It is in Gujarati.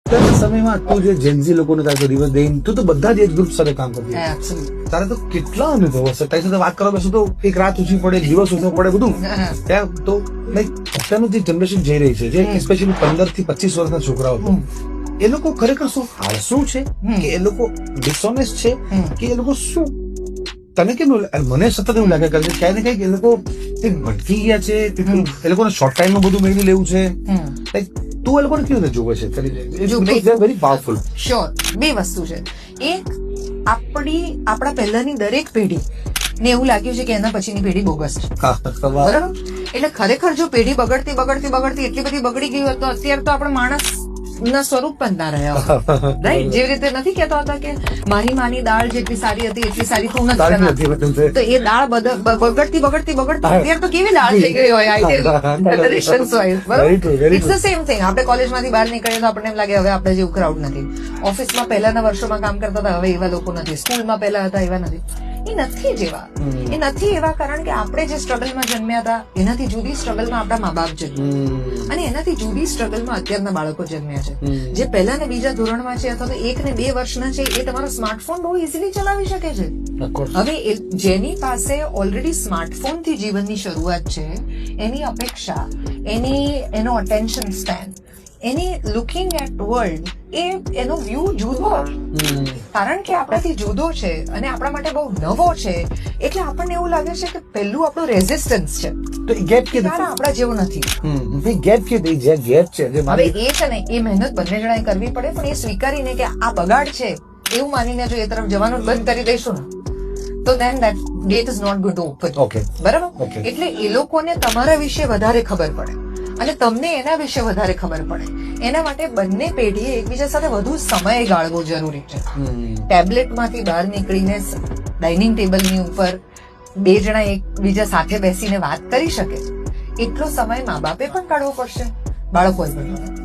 અત્યારના સમયમાં તું જે જેન્ઝી લોકોને તારે રિવર્સ દઈને તું તો બધા જ એજ ગ્રુપ સાથે કામ કરતી Yeah, હતી. absolutely. તારે તો કેટલા અનુભવો હશે તારી સાથે વાત કરવા બેસું તો એક રાત ઓછી પડે દિવસ ઓછો પડે બધું ત્યાં તો લાઈક અત્યારનું જે જનરેશન જઈ રહી છે જે સ્પેશિયલી 15 થી 25 વર્ષના છોકરાઓ છે, એ લોકો ખરેખર શું આળસુ છે કે એ લોકો ડિસઓનેસ્ટ છે કે એ લોકો શું તને કેમ મને સતત એવું લાગે કે ક્યાંય ને ક્યાંક એ લોકો ભટકી ગયા છે, એ લોકોને શોર્ટ ટાઈમમાં બધું મેળવી લેવું છે. લાઈક તું એ લોકોને કેવી રીતે જોવે છે? Very powerful. શ્યોર, બે વસ્તુ છે. એક, આપણા પહેલાની દરેક પેઢી ને એવું લાગ્યું છે કે એના પછીની પેઢી બોગસ છે, બરાબર? એટલે ખરેખર જો પેઢી બગડતી એટલી બધી બગડી ગઈ હોત તો અત્યારે તો આપણે માણસ ના સ્વરૂપ પણ ના રહ્યા રાઈટ. જેવી રીતે નથી કહેતા હતા કે મારી માની દાળ જેટલી સારી હતી એટલી સારી તું નથી બનાવતી. તો એ દાળ બગડતી અત્યારે તો કેવી દાળ થઈ ગઈ હોય generations wise, બરાબર? It's the same thing. આપણે કોલેજમાંથી બહાર નીકળીએ તો આપણને એમ લાગે હવે આપણે જેવું ક્રાઉડ નથી. ઓફિસમાં પહેલાના વર્ષોમાં કામ કરતા હતા હવે એવા લોકો નથી. સ્કૂલમાં પહેલા હતા એવા નથી. એ નથી એવા કારણ કે આપણે જે સ્ટ્રગલમાં જન્મ્યા હતા એનાથી જુદી સ્ટ્રગલમાં આપણા મા બાપ જન્મ્યા અને એનાથી જુદી સ્ટ્રગલમાં અત્યારના બાળકો જન્મ્યા છે જે પહેલા ને બીજા ધોરણમાં છે અથવા તો 1 ને 2 વર્ષના છે. એ તમારો સ્માર્ટફોન બહુ ઇઝીલી ચલાવી શકે છે. હવે જેની પાસે ઓલરેડી સ્માર્ટફોન થી જીવનની શરૂઆત છે એની અપેક્ષા, એનો અટેન્શન સ્પેન, એની લુકિંગ એટ વર્લ્ડ, એનો વ્યૂ જુદો કારણ કે આપણાથી જુદો છે અને આપણા માટે બહુ નવો છે. એટલે આપણને એવું લાગે છે કે પહેલું આપણું રેઝિસ્ટન્સ છે તો એ ગેપ કે આપણા જેવું નથી. ગેપ કે જે ગેપ છે જે હવે એ છે ને એ મહેનત બંને જણાએ કરવી પડે પણ એ સ્વીકારીને કે આ બગાડ છે એવું માનીને જો એ તરફ જવાનું બંધ કરી દઈશું ને તો then that gate is not going to open. Okay. બરાબર? એટલે એ લોકોને તમારા વિશે વધારે ખબર પડે અને તમને એના વિશે વધારે ખબર પડે. એના માટે બંને પેઢીએ એકબીજા સાથે વધુ સમય ગાળવો જરૂરી છે. ટેબ્લેટમાંથી બહાર નીકળીને ડાઇનિંગ ટેબલની ઉપર બે જણા એકબીજા સાથે બેસીને વાત કરી શકે એટલો સમય મા બાપે પણ કાઢવો પડશે, બાળકોએ પણ.